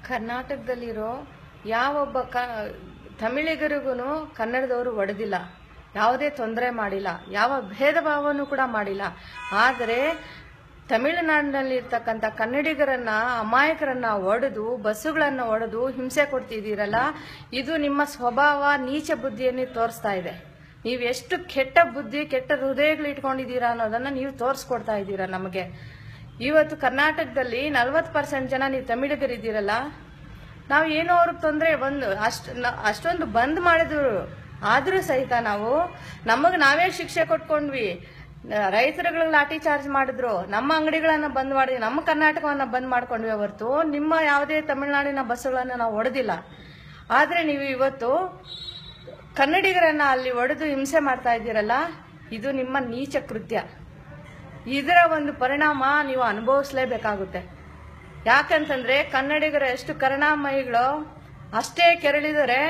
ಕರ್ನಾಟಕದಲ್ಲಿರೋ ಯಾವೊಬ್ಬ ತಮಿಳಿಗರಿಗೂ ಕನ್ನಡದವರು ಒಡೆದಿಲ್ಲ, ಯಾವುದೇ ತೊಂದರೆ ಮಾಡಿಲ್ಲ, ಯಾವ ಭೇದ ಭಾವನೂ ಕೂಡ ಮಾಡಿಲ್ಲ. ಆದರೆ ತಮಿಳುನಾಡಿನಲ್ಲಿರ್ತಕ್ಕಂಥ ಕನ್ನಡಿಗರನ್ನ, ಅಮಾಯಕರನ್ನ ಒಡೆದು, ಬಸ್ಸುಗಳನ್ನ ಒಡೆದು ಹಿಂಸೆ ಕೊಡ್ತಿದ್ದೀರಲ್ಲ, ಇದು ನಿಮ್ಮ ಸ್ವಭಾವ, ನೀಚ ಬುದ್ಧಿಯನ್ನು ತೋರಿಸ್ತಾ ಇದೆ. ನೀವು ಎಷ್ಟು ಕೆಟ್ಟ ಬುದ್ಧಿ, ಕೆಟ್ಟ ಹೃದಯಗಳು ಇಟ್ಕೊಂಡಿದ್ದೀರಾ ಅನ್ನೋದನ್ನ ನೀವು ತೋರಿಸ್ಕೊಡ್ತಾ ಇದ್ದೀರಾ ನಮಗೆ. ಇವತ್ತು ಕರ್ನಾಟಕದಲ್ಲಿ 40% ಜನ ನೀವು ತಮಿಳಿಗರಿದ್ದೀರಲ್ಲ, ನಾವು ಏನೋ ಅವ್ರಿಗೆ ತೊಂದರೆ ಅಷ್ಟೊಂದು ಬಂದ್ ಮಾಡಿದ್ರು, ಆದ್ರೂ ಸಹಿತ ನಮಗೆ ನಾವೇ ಶಿಕ್ಷೆ ಕೊಟ್ಕೊಂಡ್ವಿ. ರೈತರುಗಳಿಗೆ ಲಾಠಿ ಚಾರ್ಜ್ ಮಾಡಿದ್ರು, ನಮ್ಮ ಅಂಗಡಿಗಳನ್ನ ಬಂದ್ ಮಾಡಿದ್ವಿ, ನಮ್ಮ ಕರ್ನಾಟಕವನ್ನ ಬಂದ್ ಮಾಡ್ಕೊಂಡ್ವಿ ಹೊರತು ನಿಮ್ಮ ಯಾವುದೇ ತಮಿಳುನಾಡಿನ ಬಸ್ಸುಗಳನ್ನ ನಾವು ಒಡೆದಿಲ್ಲ. ಆದ್ರೆ ನೀವು ಇವತ್ತು ಕನ್ನಡಿಗರನ್ನ ಅಲ್ಲಿ ಒಡೆದು ಹಿಂಸೆ ಮಾಡ್ತಾ ಇದ್ದೀರಲ್ಲ, ಇದು ನಿಮ್ಮ ನೀಚ ಕೃತ್ಯ. ಇದರ ಒಂದು ಪರಿಣಾಮ ನೀವು ಅನುಭವಿಸಲೇಬೇಕಾಗುತ್ತೆ. ಯಾಕಂತಂದ್ರೆ ಕನ್ನಡಿಗರ ಎಷ್ಟು ಕರುಣಾಮಯಿಗಳು ಅಷ್ಟೇ ಕೆರಳಿದರೆ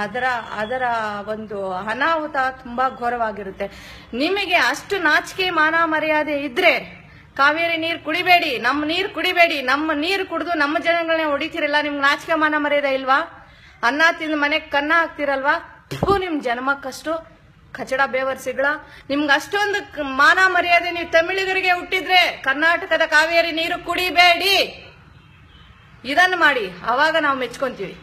ಅದರ ಒಂದು ಅನಾಹುತ ತುಂಬಾ ಘೋರವಾಗಿರುತ್ತೆ. ನಿಮಗೆ ಅಷ್ಟು ನಾಚಿಕೆ ಮಾನ ಮರ್ಯಾದೆ ಇದ್ರೆ ಕಾವೇರಿ ನೀರು ಕುಡಿಬೇಡಿ, ನಮ್ಮ ನೀರು ಕುಡಿಬೇಡಿ. ನಮ್ಮ ನೀರು ಕುಡಿದು ನಮ್ಮ ಜನಗಳನ್ನೇ ಹೊಡಿತೀರಲ್ಲ, ನಿಮ್ಗೆ ನಾಚಿಕೆ ಮಾನ ಮರ್ಯಾದೆ ಇಲ್ವಾ? ಅನ್ನ ತಿಂದು ಮನೆಗೆ ಕನ್ನ ಹಾಕ್ತಿರಲ್ವಾ? ನಿಮ್ ಜನ್ಮಕ್ಕಷ್ಟು ಕಚಡ ಬೇವರ್ಸಿಗಳ. ನಿಮ್ಗೆ ಅಷ್ಟೊಂದು ಮಾನ ಮರ್ಯಾದೆ ನೀವು ತಮಿಳಿಗರಿಗೆ ಹುಟ್ಟಿದ್ರೆ ಕರ್ನಾಟಕದ ಕಾವೇರಿ ನೀರು ಕುಡಿಬೇಡಿ, ಇದನ್ನು ಮಾಡಿ, ಅವಾಗ ನಾವು ಮೆಚ್ಕೊಂತೀವಿ.